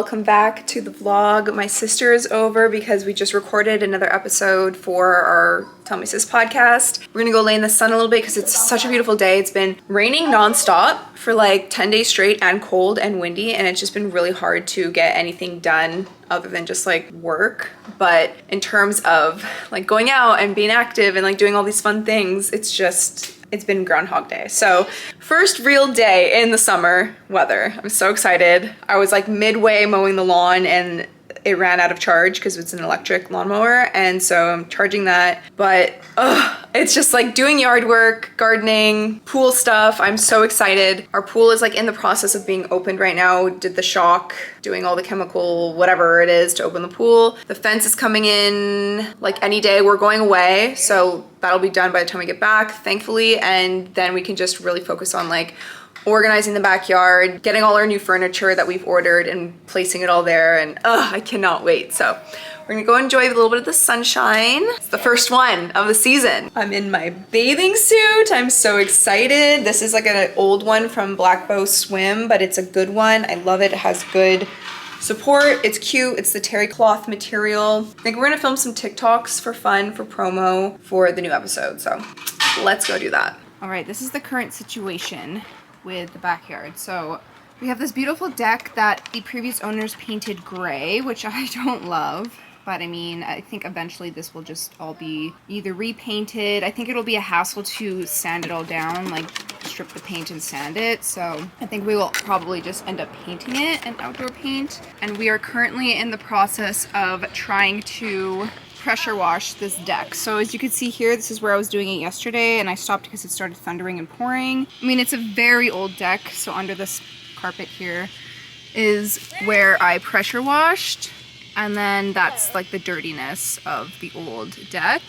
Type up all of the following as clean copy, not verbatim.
welcome back to the vlog. My sister is over because we just recorded another episode for our Tell Me Sis podcast. We're gonna go lay in the sun a little bit because it's such a beautiful day. It's been raining nonstop for like 10 days straight and cold and windy, and it's just been really hard to get anything done other than just like work. But in terms of like going out and being active and like doing all these fun things, it's been Groundhog Day. So first real day in the summer weather. I'm so excited. I was like midway mowing the lawn and it ran out of charge because it's an electric lawnmower, and so I'm charging that. But it's just like doing yard work, gardening, pool stuff. I'm so excited. Our pool is like in the process of being opened right now. Did the shock, doing all the chemical, whatever it is to open the pool. The fence is coming in like any day. We're going away, so that'll be done by the time we get back, thankfully, and then we can just really focus on like organizing the backyard, getting all our new furniture that we've ordered and placing it all there, and I cannot wait. So we're gonna go enjoy a little bit of the sunshine. It's the first one of the season. I'm in my bathing suit. I'm so excited. This is like an old one from Black Bow Swim, but it's a good one. I love it. It has good support. It's cute. It's the terry cloth material. I think we're gonna film some TikToks for fun, for promo, for the new episode. So let's go do that. All right, this is the current situation with the backyard. So we have this beautiful deck that the previous owners painted gray, which I don't love. But I mean, I think eventually this will just all be either repainted. I think it'll be a hassle to sand it all down, like strip the paint and sand it. So I think we will probably just end up painting it an outdoor paint. And we are currently in the process of trying to pressure wash this deck. So as you can see here, this is where I was doing it yesterday, and I stopped because it started thundering and pouring. I mean, it's a very old deck, so under this carpet here is where I pressure washed, and then that's like the dirtiness of the old deck.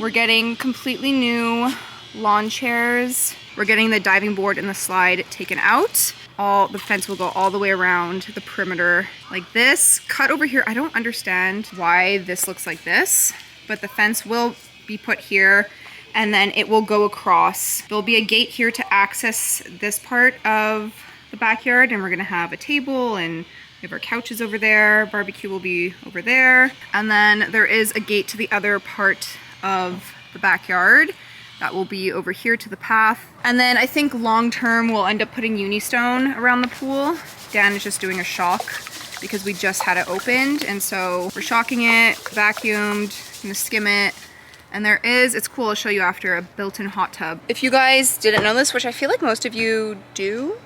We're getting completely new lawn chairs. We're getting the diving board and the slide taken out. The fence will go all the way around the perimeter like this. Cut over here, I don't understand why this looks like this, but the fence will be put here and then it will go across. There'll be a gate here to access this part of the backyard, and we're gonna have a table and we have our couches over there. Barbecue will be over there. And then there is a gate to the other part of the backyard. That will be over here to the path. And then I think long term we'll end up putting Unistone around the pool. Dan is just doing a shock because we just had it opened. And so we're shocking it, vacuumed, gonna skim it. And there is, it's cool, I'll show you after, a built-in hot tub. If you guys didn't know this, which I feel like most of you do,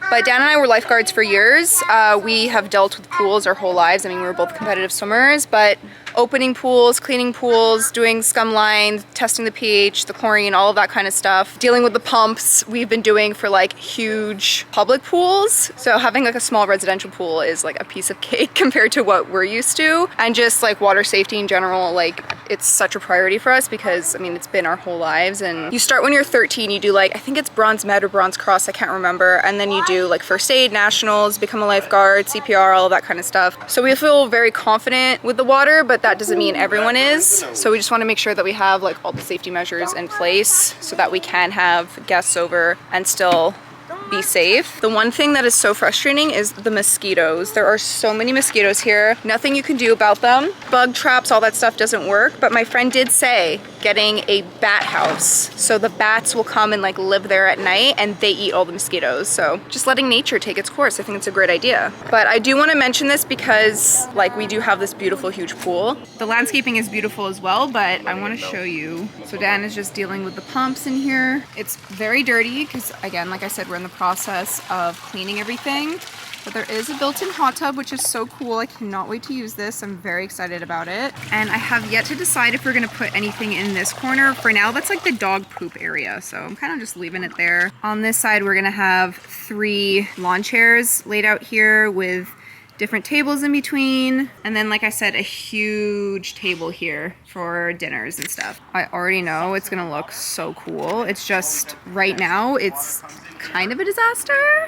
but Dan and I were lifeguards for years. We have dealt with pools our whole lives. I mean, we were both competitive swimmers, but opening pools, cleaning pools, doing scum lines, testing the pH, the chlorine, all of that kind of stuff. Dealing with the pumps, we've been doing for like huge public pools. So having like a small residential pool is like a piece of cake compared to what we're used to. And just like water safety in general, like it's such a priority for us because I mean, it's been our whole lives. And you start when you're 13, you do like, I think it's bronze med or bronze cross, I can't remember. And then you do like first aid, nationals, become a lifeguard, CPR, all of that kind of stuff. So we feel very confident with the water, but that doesn't mean everyone is. So we just want to make sure that we have like all the safety measures in place so that we can have guests over and still be safe. The one thing that is so frustrating is the mosquitoes. There are so many mosquitoes here. Nothing you can do about them. Bug traps, all that stuff doesn't work. But my friend did say getting a bat house. So the bats will come and like live there at night and they eat all the mosquitoes. So just letting nature take its course. I think it's a great idea. But I do want to mention this because like we do have this beautiful huge pool. The landscaping is beautiful as well, but I want to show you. So Dan is just dealing with the pumps in here. It's very dirty because again, like I said, we're in the process of cleaning everything. But there is a built-in hot tub, which is so cool. I cannot wait to use this. I'm very excited about it. And I have yet to decide if we're gonna put anything in this corner. For now, that's like the dog poop area. So I'm kind of just leaving it there. On this side, we're gonna have 3 lawn chairs laid out here with different tables in between. And then, like I said, a huge table here for dinners and stuff. I already know it's gonna look so cool. It's just, right now, it's kind of a disaster.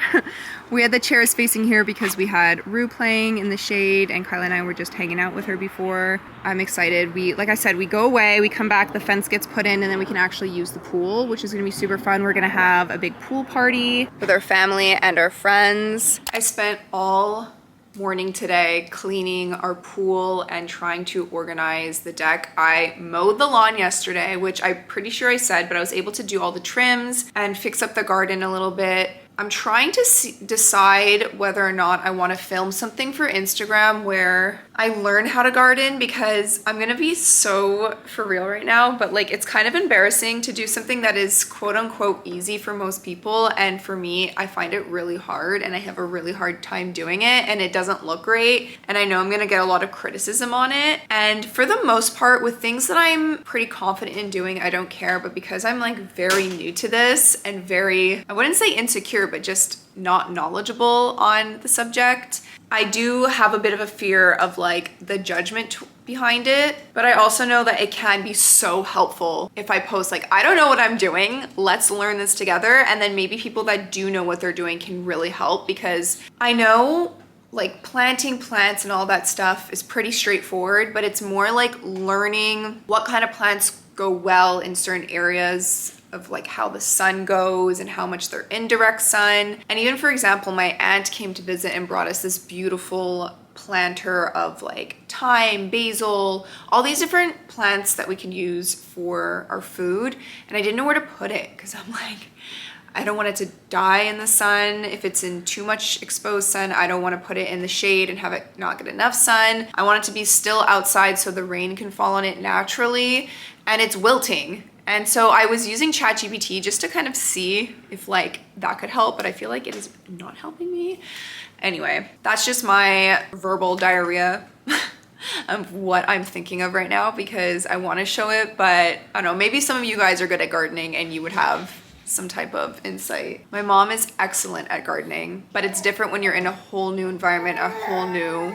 We had the chairs facing here because we had Rue playing in the shade and Kyla and I were just hanging out with her before. I'm excited. Like I said, we go away, we come back, the fence gets put in, and then we can actually use the pool, which is gonna be super fun. We're gonna have a big pool party with our family and our friends. I spent all morning today, cleaning our pool and trying to organize the deck. I mowed the lawn yesterday, which I'm pretty sure I said, but I was able to do all the trims and fix up the garden a little bit. I'm trying to decide whether or not I want to film something for Instagram where I learn how to garden, because I'm gonna be so for real right now, but like it's kind of embarrassing to do something that is quote unquote easy for most people, and for me, I find it really hard and I have a really hard time doing it, and it doesn't look great, and I know I'm gonna get a lot of criticism on it. And for the most part, with things that I'm pretty confident in doing, I don't care, but because I'm like very new to this and very, I wouldn't say insecure, but just not knowledgeable on the subject, I do have a bit of a fear of like the judgment behind it. But I also know that it can be so helpful if I post like, I don't know what I'm doing, let's learn this together, and then maybe people that do know what they're doing can really help, because I know like planting plants and all that stuff is pretty straightforward, but it's more like learning what kind of plants go well in certain areas of like how the sun goes and how much they're in direct sun. And even for example, my aunt came to visit and brought us this beautiful planter of like thyme, basil, all these different plants that we can use for our food. And I didn't know where to put it, because I'm like, I don't want it to die in the sun. If it's in too much exposed sun, I don't want to put it in the shade and have it not get enough sun. I want it to be still outside so the rain can fall on it naturally, and it's wilting. And so I was using ChatGPT just to kind of see if like that could help, but I feel like it is not helping me. Anyway, that's just my verbal diarrhea of what I'm thinking of right now, because I want to show it, but I don't know, maybe some of you guys are good at gardening and you would have some type of insight. My mom is excellent at gardening, but it's different when you're in a whole new environment, a whole new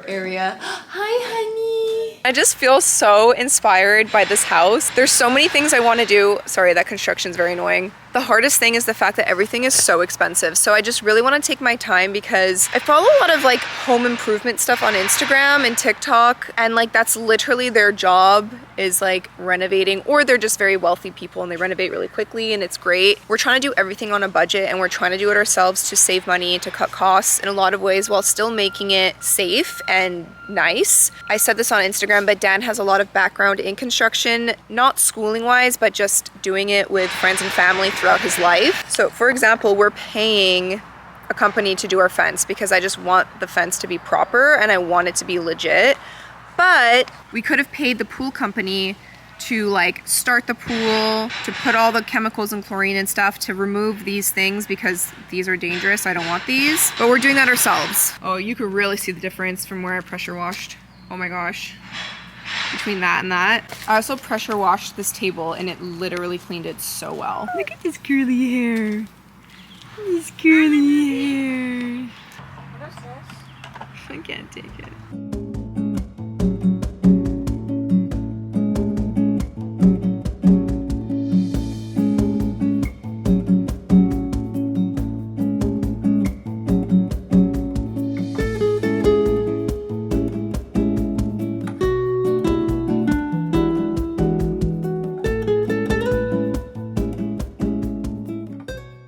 area. Hi, honey. I just feel so inspired by this house. There's so many things I want to do. Sorry, that construction's very annoying. The hardest thing is the fact that everything is so expensive. So I just really want to take my time, because I follow a lot of like home improvement stuff on Instagram and TikTok, and like that's literally their job, is like renovating, or they're just very wealthy people and they renovate really quickly and it's great. We're trying to do everything on a budget, and we're trying to do it ourselves to save money, to cut costs in a lot of ways while still making it safe and nice. I said this on Instagram, but Dan has a lot of background in construction, not schooling wise, but just doing it with friends and family throughout his life. So for example, we're paying a company to do our fence because I just want the fence to be proper and I want it to be legit. But we could have paid the pool company to like start the pool, to put all the chemicals and chlorine and stuff, to remove these things because these are dangerous. I don't want these, but we're doing that ourselves. Oh, you could really see the difference from where I pressure washed. Oh my gosh. Between that and that. I also pressure washed this table and it literally cleaned it so well. Look at this curly hair. This curly hair. What is this? I can't take it.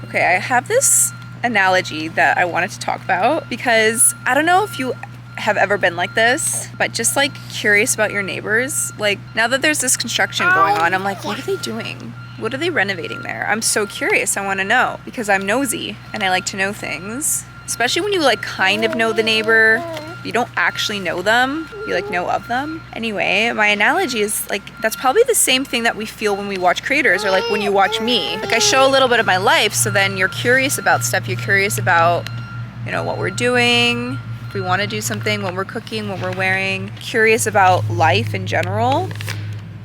Okay, I have this analogy that I wanted to talk about, because I don't know if you have ever been like this, but just like curious about your neighbors. Like now that there's this construction going on, I'm like, what are they doing? What are they renovating there? I'm so curious. I want to know, because I'm nosy and I like to know things, especially when you like kind of know the neighbor. You don't actually know them, you like know of them. Anyway, my analogy is like, that's probably the same thing that we feel when we watch creators, or like when you watch me. Like I show a little bit of my life, so then you're curious about stuff. You're curious about, you know, what we're doing, if we want to do something, what we're cooking, what we're wearing. Curious about life in general.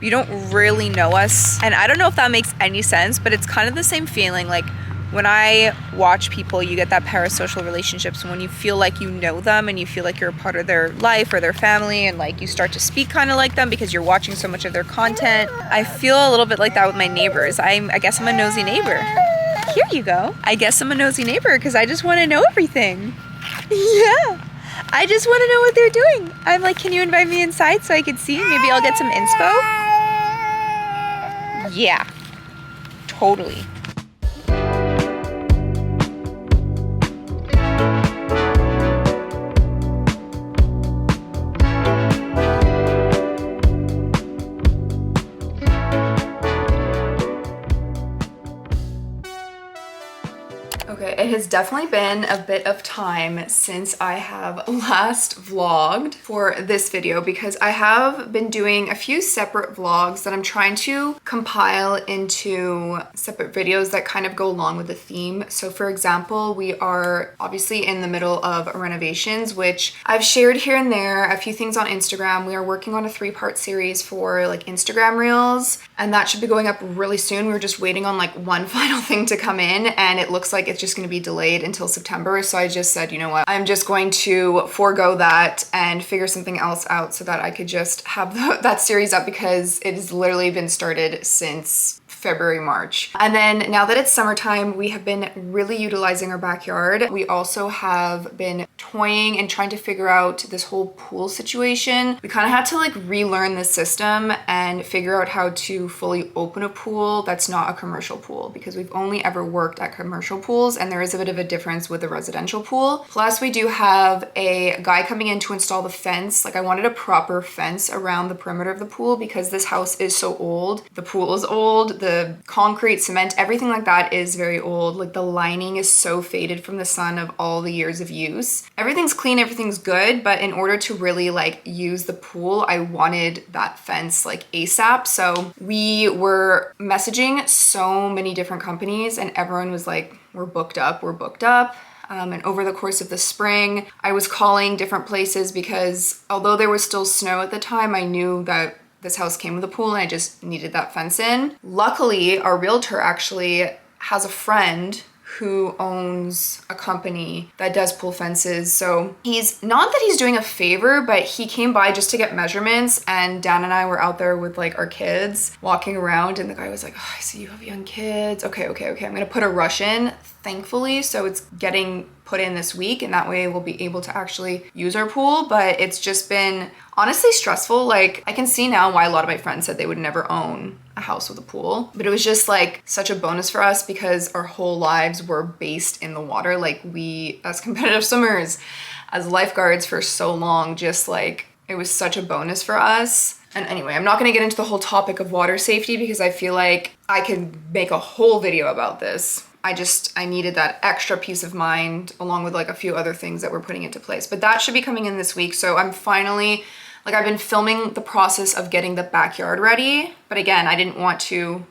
You don't really know us. And I don't know if that makes any sense, but it's kind of the same feeling. Like when I watch people, you get that parasocial relationships, when you feel like you know them and you feel like you're a part of their life or their family, and like you start to speak kind of like them because you're watching so much of their content. I feel a little bit like that with my neighbors. I guess I'm a nosy neighbor. Here you go. I guess I'm a nosy neighbor because I just want to know everything. Yeah. I just want to know what they're doing. I'm like, can you invite me inside so I can see? Maybe I'll get some inspo. Yeah. Totally. it has definitely been a bit of time since I have last vlogged for this video because I have been doing a few separate vlogs that I'm trying to compile into separate videos that kind of go along with the theme. So for example, we are obviously in the middle of renovations, which I've shared here and there, a few things on Instagram. We are working on a 3-part series for like Instagram reels, and that should be going up really soon. We're just waiting on like one final thing to come in, and it looks like it's just going to be delayed until September. So I just said, you know what, I'm just going to forego that and figure something else out so that I could just have that series up, because it has literally been started since February, March. And then now that it's summertime, we have been really utilizing our backyard. We also have been toying and trying to figure out this whole pool situation. We kind of had to like relearn the system and figure out how to fully open a pool that's not a commercial pool, because we've only ever worked at commercial pools and there is a bit of a difference with a residential pool. Plus we do have a guy coming in to install the fence. Like I wanted a proper fence around the perimeter of the pool because this house is so old. The pool is old, the concrete, cement, everything like that is very old. Like the lining is so faded from the sun of all the years of use. Everything's clean, everything's good, but in order to really like use the pool, I wanted that fence like ASAP. So we were messaging so many different companies and everyone was like, we're booked up, we're booked up. And over the course of the spring, I was calling different places because although there was still snow at the time, I knew that this house came with a pool and I just needed that fence in. Luckily, our realtor actually has a friend who owns a company that does pool fences. So he's not that he's doing a favor, but he came by just to get measurements, and Dan and I were out there with like our kids walking around, and the guy was like, oh, I see you have young kids. Okay. I'm gonna put a rush in, thankfully. So it's getting put in this week, and that way we'll be able to actually use our pool. But it's just been honestly stressful. Like I can see now why a lot of my friends said they would never own a house with a pool, but it was just like such a bonus for us because our whole lives were based in the water. Like we, as competitive swimmers, as lifeguards for so long, just like it was such a bonus for us. And anyway, I'm not going to get into the whole topic of water safety because I feel like I could make a whole video about this. I needed that extra peace of mind along with like a few other things that we're putting into place, but that should be coming in this week. So I'm finally, like I've been filming the process of getting the backyard ready, but again, I didn't want to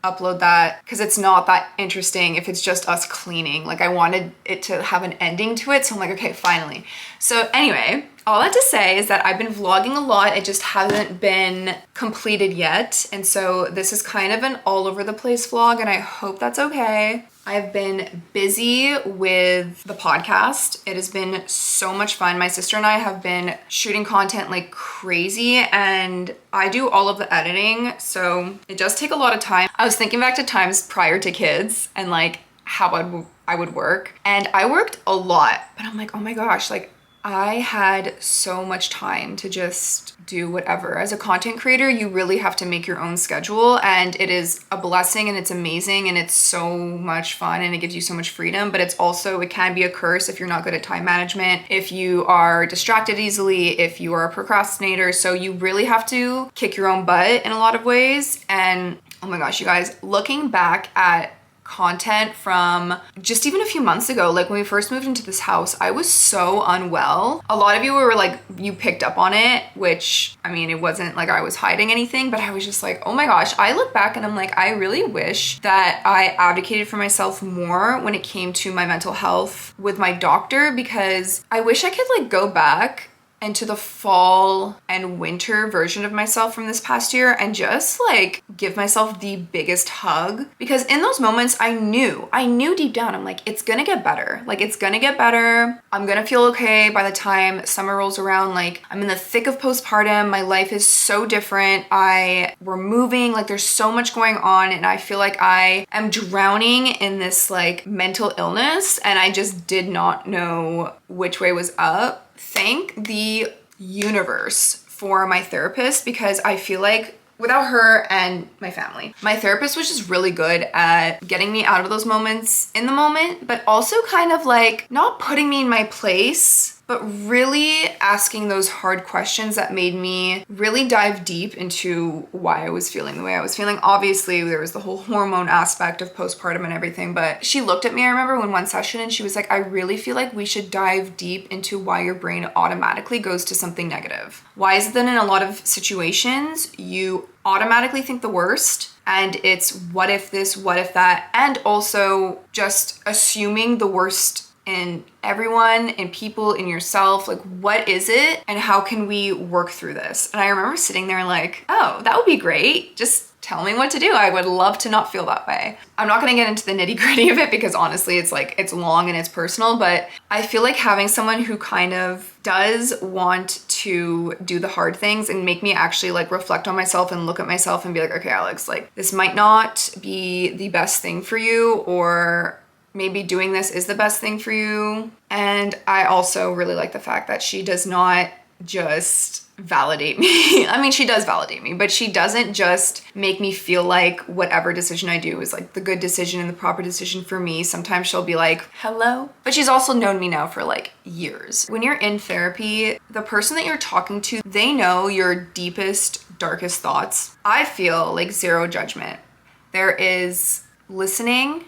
upload that because it's not that interesting if it's just us cleaning. Like I wanted it to have an ending to it. So I'm like, okay, finally. So anyway, all that to say is that I've been vlogging a lot. It just hasn't been completed yet. And so this is kind of an all over the place vlog, and I hope that's okay. I've been busy with the podcast. It has been so much fun. My sister and I have been shooting content like crazy, and I do all of the editing, so it does take a lot of time. I was thinking back to times prior to kids and like how I would work, and I worked a lot, but I'm like, oh my gosh, like I had so much time to just do whatever. As a content creator, you really have to make your own schedule, and it is a blessing and it's amazing and it's so much fun and it gives you so much freedom, but it's also, it can be a curse if you're not good at time management, if you are distracted easily, if you are a procrastinator. So you really have to kick your own butt in a lot of ways. And oh my gosh, you guys, looking back at content from just even a few months ago, like when we first moved into this house, I was so unwell. A lot of you were like, you picked up on it, which I mean, it wasn't like I was hiding anything, but I was just like, oh my gosh, I look back and I'm like, I really wish that I advocated for myself more when it came to my mental health with my doctor, because I wish I could like go back into the fall and winter version of myself from this past year and just like give myself the biggest hug, because in those moments I knew deep down, I'm like, it's gonna get better. Like it's gonna get better. I'm gonna feel okay by the time summer rolls around. Like I'm in the thick of postpartum. My life is so different. We're moving, like there's so much going on, and I feel like I am drowning in this like mental illness, and I just did not know which way was up. Thank the universe for my therapist, because I feel like without her and my family, my therapist was just really good at getting me out of those moments in the moment, but also kind of like not putting me in my place, but really asking those hard questions that made me really dive deep into why I was feeling the way I was feeling. Obviously, there was the whole hormone aspect of postpartum and everything, but she looked at me, I remember, in one session, and she was like, I really feel like we should dive deep into why your brain automatically goes to something negative. Why is it that in a lot of situations, you automatically think the worst? And it's what if this, what if that, and also just assuming the worst in everyone, in people, in yourself. Like, what is it and how can we work through this? And I remember sitting there like, oh, that would be great. Just tell me what to do. I would love to not feel that way. I'm not gonna get into the nitty gritty of it because honestly, it's like, it's long and it's personal, but I feel like having someone who kind of does want to do the hard things and make me actually like reflect on myself and look at myself and be like, okay, Alex, like this might not be the best thing for you, or maybe doing this is the best thing for you. And I also really like the fact that she does not just validate me. I mean, she does validate me, but she doesn't just make me feel like whatever decision I do is like the good decision and the proper decision for me. Sometimes she'll be like, hello. But she's also known me now for like years. When you're in therapy, the person that you're talking to, they know your deepest, darkest thoughts. I feel like zero judgment. There is listening,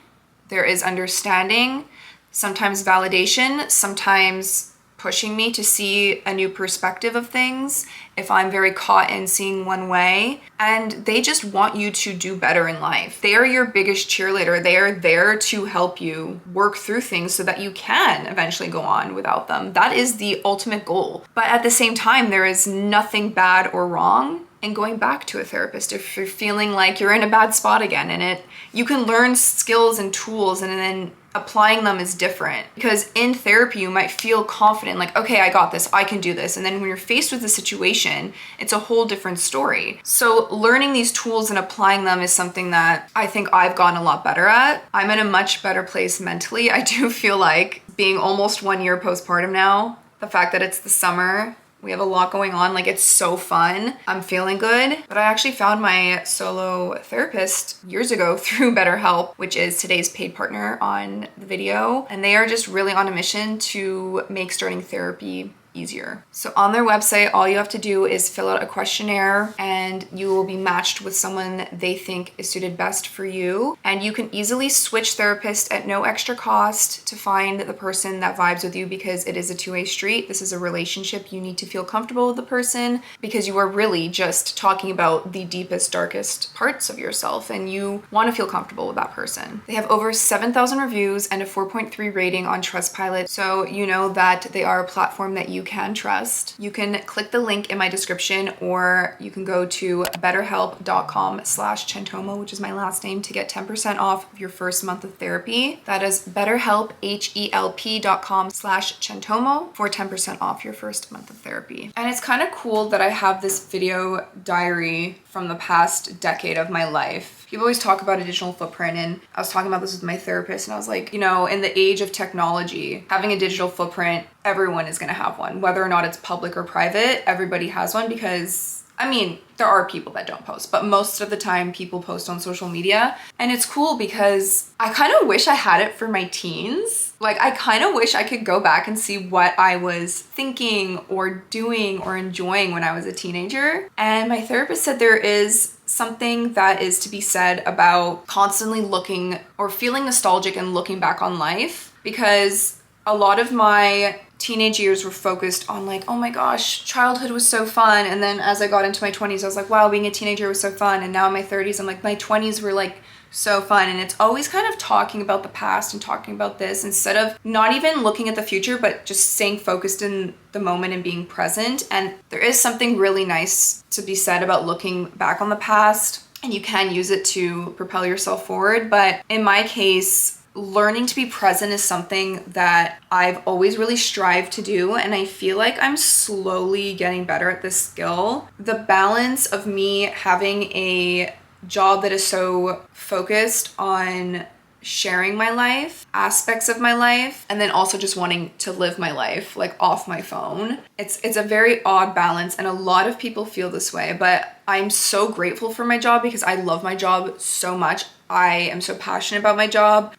there is understanding, sometimes validation, sometimes pushing me to see a new perspective of things if I'm very caught in seeing one way. And they just want you to do better in life. They are your biggest cheerleader. They are there to help you work through things so that you can eventually go on without them. That is the ultimate goal. But at the same time, there is nothing bad or wrong in going back to a therapist if you're feeling like you're in a bad spot again. And you can learn skills and tools, and then applying them is different, because in therapy you might feel confident, like, okay, I got this, I can do this. And then when you're faced with a situation, it's a whole different story. So learning these tools and applying them is something that I think I've gotten a lot better at. I'm in a much better place mentally. I do feel like, being almost 1 year postpartum now, the fact that it's the summer, we have a lot going on, like it's so fun. I'm feeling good. But I actually found my solo therapist years ago through BetterHelp, which is today's paid partner on the video. And they are just really on a mission to make starting therapy easier. So on their website, all you have to do is fill out a questionnaire and you will be matched with someone they think is suited best for you. And you can easily switch therapists at no extra cost to find the person that vibes with you, because it is a two-way street. This is a relationship. You need to feel comfortable with the person because you are really just talking about the deepest, darkest parts of yourself, and you want to feel comfortable with that person. They have over 7,000 reviews and a 4.3 rating on Trustpilot, so you know that they are a platform that you can trust. You can click the link in my description, or you can go to betterhelp.com/Centomo, which is my last name, to get 10% off of your first month of therapy. That is BetterHelp, HELP.com/Centomo for 10% off your first month of therapy. And it's kind of cool that I have this video diary from the past decade of my life. People always talk about a digital footprint, and I was talking about this with my therapist, and I was like, you know, in the age of technology, having a digital footprint, everyone is gonna have one. Whether or not it's public or private, everybody has one, because I mean, there are people that don't post, but most of the time people post on social media. And it's cool because I kind of wish I had it for my teens. Like, I kind of wish I could go back and see what I was thinking or doing or enjoying when I was a teenager. And my therapist said there is something that is to be said about constantly looking or feeling nostalgic and looking back on life, because a lot of my teenage years were focused on like, oh my gosh, childhood was so fun. And then as I got into my 20s, I was like, wow, being a teenager was so fun. And now in my 30s, I'm like, my 20s were like so fun. And it's always kind of talking about the past and talking about this instead of not even looking at the future, but just staying focused in the moment and being present. And there is something really nice to be said about looking back on the past, and you can use it to propel yourself forward. But in my case, learning to be present is something that I've always really strived to do, and I feel like I'm slowly getting better at this skill. The balance of me having a job that is so focused on sharing my life, aspects of my life, and then also just wanting to live my life like off my phone. It's a very odd balance, and a lot of people feel this way, but I'm so grateful for my job because I love my job so much. I am so passionate about my job.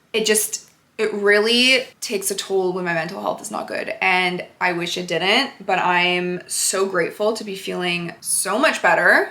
It really takes a toll when my mental health is not good, and I wish it didn't, but I'm so grateful to be feeling so much better.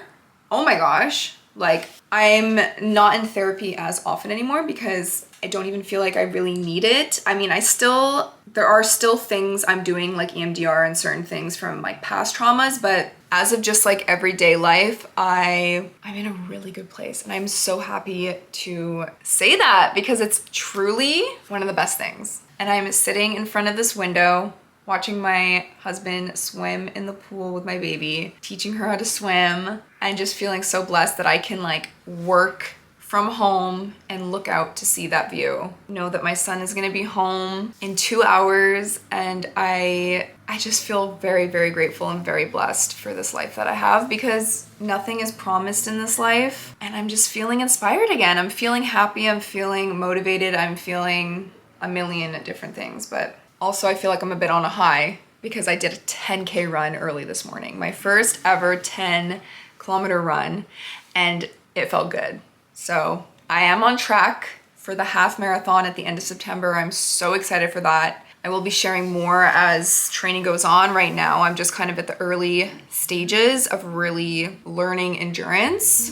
Oh my gosh. Like, I'm not in therapy as often anymore because I don't even feel like I really need it. I mean, there are still things I'm doing like EMDR and certain things from like past traumas, but as of just like everyday life, I'm in a really good place. And I'm so happy to say that because it's truly one of the best things. And I'm sitting in front of this window watching my husband swim in the pool with my baby, teaching her how to swim, and just feeling so blessed that I can like work from home and look out to see that view. Know that my son is gonna be home in 2 hours, and I just feel very, very grateful and very blessed for this life that I have because nothing is promised in this life, and I'm just feeling inspired again. I'm feeling happy, I'm feeling motivated, I'm feeling a million different things, but also I feel like I'm a bit on a high because I did a 10K run early this morning, my first ever 10-kilometer run, and it felt good. So I am on track for the half marathon at the end of September. I'm so excited for that. I will be sharing more as training goes on. Right now, I'm just kind of at the early stages of really learning endurance.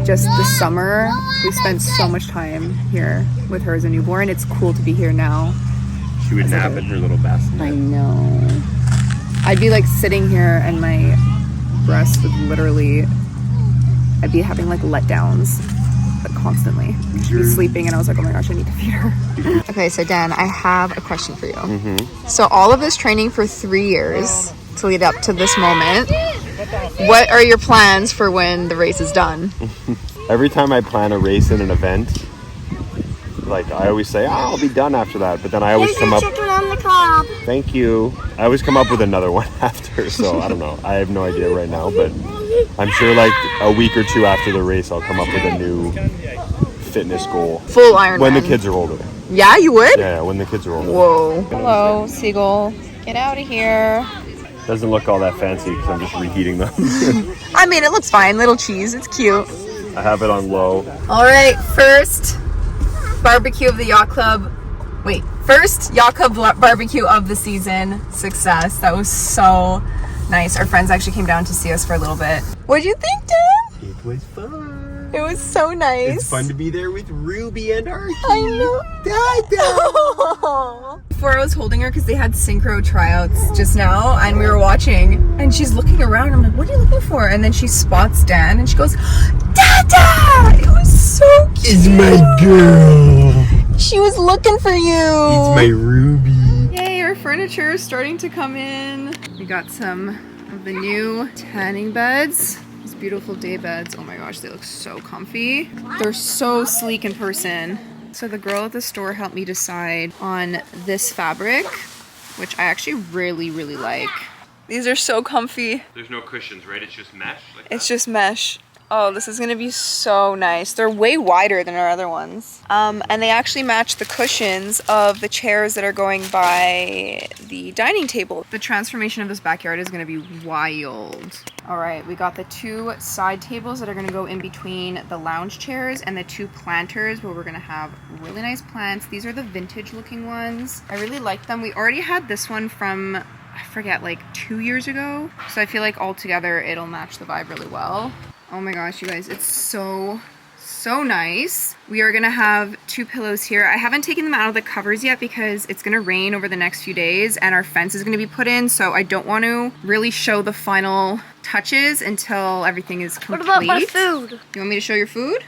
Just this summer, we spent so much time here with her as a newborn. It's cool to be here now. She would nap in her little bassinet. I know. I'd be like sitting here and my breast would literally, I'd be having like letdowns, but constantly. She'd be sleeping and I was like, oh my gosh, I need to feed her. Okay, so Dan, I have a question for you. So all of this training for 3 years to lead up to this moment, what are your plans for when the race is done? Every time I plan a race in an event, like I always say, I'll be done after that. But then I always come up. Chicken on the cob. Thank you. I always come up with another one after. So I don't know. I have no idea right now, but I'm sure like a week or two after the race, I'll come up with a new fitness goal. Full Ironman. When the kids are older. Yeah, you would? Yeah, when the kids are older. Whoa. Hello, seagull. Get out of here. Doesn't look all that fancy because I'm just reheating them. I mean, it looks fine. Little cheese. It's cute. I have it on low. All right, first barbecue of the Yacht Club. Wait, first Yacht Club barbecue of the season. Success. That was so nice. Our friends actually came down to see us for a little bit. What'd you think, Dan? It was fun. It was so nice. It's fun to be there with Ruby and Archie. I know. Dada. Before I was holding her because they had synchro tryouts just now and we were watching and she's looking around. I'm like, what are you looking for? And then she spots Dan and she goes, Dada! It was so cute. It's my girl. She was looking for you. It's my Ruby. Yay, our furniture is starting to come in. We got some of the new tanning beds. These beautiful day beds. Oh my gosh, they look so comfy. They're so sleek in person. So the girl at the store helped me decide on this fabric, which I actually really, really like. These are so comfy. There's no cushions, right? It's just mesh? It's just mesh. Oh, this is gonna be so nice. They're way wider than our other ones. And they actually match the cushions of the chairs that are going by the dining table. The transformation of this backyard is gonna be wild. All right, we got the 2 side tables that are gonna go in between the lounge chairs and the 2 planters where we're gonna have really nice plants. These are the vintage looking ones. I really like them. We already had this one from, I forget, like 2 years ago. So I feel like all together it'll match the vibe really well. Oh my gosh, you guys, it's so nice. We are gonna have 2 pillows here. I haven't taken them out of the covers yet because it's gonna rain over the next few days and our fence is gonna be put in, so I don't want to really show the final touches until everything is complete. What about my food? You want me to show your food?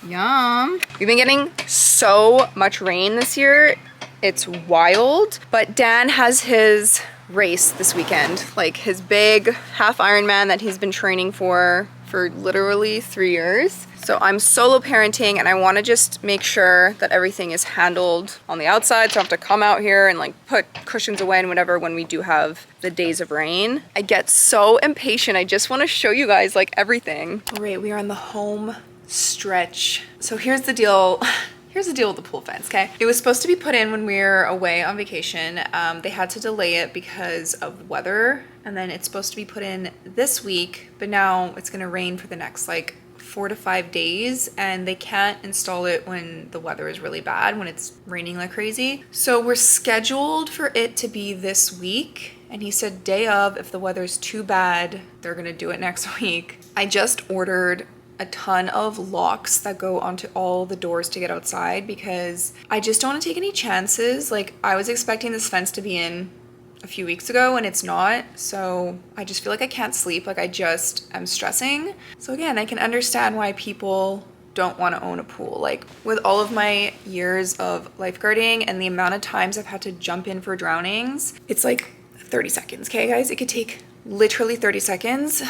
Yum. We've been getting so much rain this year. It's wild, but Dan has his race this weekend, like his big half Ironman that he's been training for literally 3 years. So I'm solo parenting and I want to just make sure that everything is handled on the outside, so I don't have to come out here and like put cushions away and whatever when we do have the days of rain. I get so impatient. I just want to show you guys like everything. All right, we are on the home stretch. So here's the deal. Here's the deal with the pool fence, okay? It was supposed to be put in when we were away on vacation. They had to delay it because of weather, and then it's supposed to be put in this week, but now it's gonna rain for the next like 4 to 5 days, and they can't install it when the weather is really bad, when it's raining like crazy. So we're scheduled for it to be this week, and he said day of, if the weather's too bad, they're gonna do it next week. I just ordered a ton of locks that go onto all the doors to get outside because I just don't want to take any chances. Like, I was expecting this fence to be in a few weeks ago and it's not, so I just feel like I can't sleep. Like, I just am stressing. So again, I can understand why people don't want to own a pool. Like, with all of my years of lifeguarding and the amount of times I've had to jump in for drownings, it's like 30 seconds, okay guys? It could take literally 30 seconds.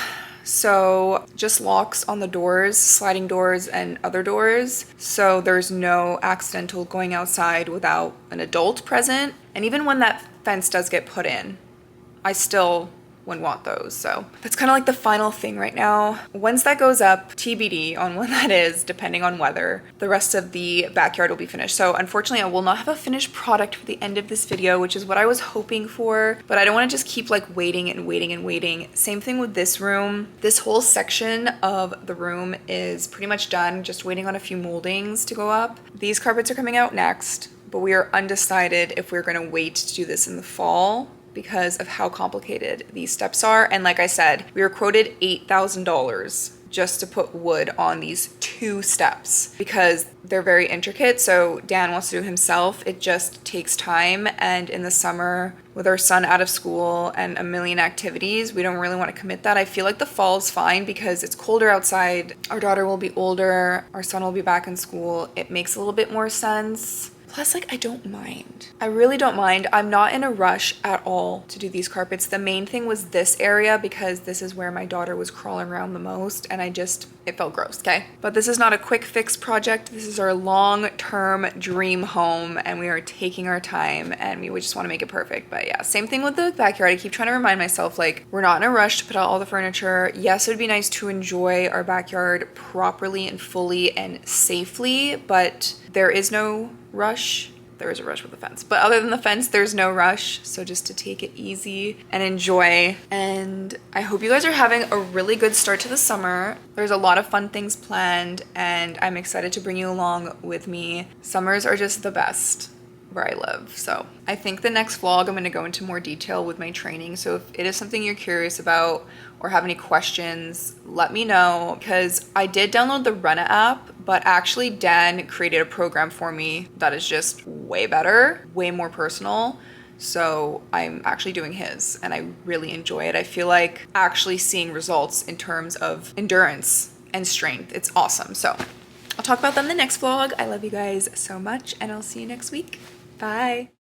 So just locks on the doors, sliding doors and other doors, so there's no accidental going outside without an adult present. And even when that fence does get put in, I still wouldn't want those. So that's kind of like the final thing right now. Once that goes up, TBD on when that is, depending on weather, the rest of the backyard will be finished. So unfortunately, I will not have a finished product for the end of this video, which is what I was hoping for, but I don't want to just keep like waiting and waiting and waiting. Same thing with this room. This whole section of the room is pretty much done, just waiting on a few moldings to go up. These carpets are coming out next, but we are undecided if we're going to wait to do this in the fall because of how complicated these steps are. And like I said, we were quoted $8,000 just to put wood on these 2 steps because they're very intricate. So Dan wants to do it himself. It just takes time. And in the summer, with our son out of school and a million activities, we don't really want to commit that. I feel like the fall is fine because it's colder outside. Our daughter will be older. Our son will be back in school. It makes a little bit more sense. Plus, like, I don't mind. I really don't mind. I'm not in a rush at all to do these carpets. The main thing was this area because this is where my daughter was crawling around the most and it felt gross, okay? But this is not a quick fix project. This is our long-term dream home and we are taking our time and we would just want to make it perfect. But yeah, same thing with the backyard. I keep trying to remind myself, like, we're not in a rush to put out all the furniture. Yes, it would be nice to enjoy our backyard properly and fully and safely, but there is no rush. There is a rush with the fence, but other than the fence, there's no rush. So just to take it easy and enjoy. And I hope you guys are having a really good start to the summer. There's a lot of fun things planned and I'm excited to bring you along with me. Summers are just the best where I live. So I think the next vlog, I'm going to go into more detail with my training. So if it is something you're curious about or have any questions, let me know, because I did download the Rena app, but actually Dan created a program for me that is just way better, way more personal. So I'm actually doing his and I really enjoy it. I feel like actually seeing results in terms of endurance and strength. It's awesome. So I'll talk about that in the next vlog. I love you guys so much and I'll see you next week. Bye.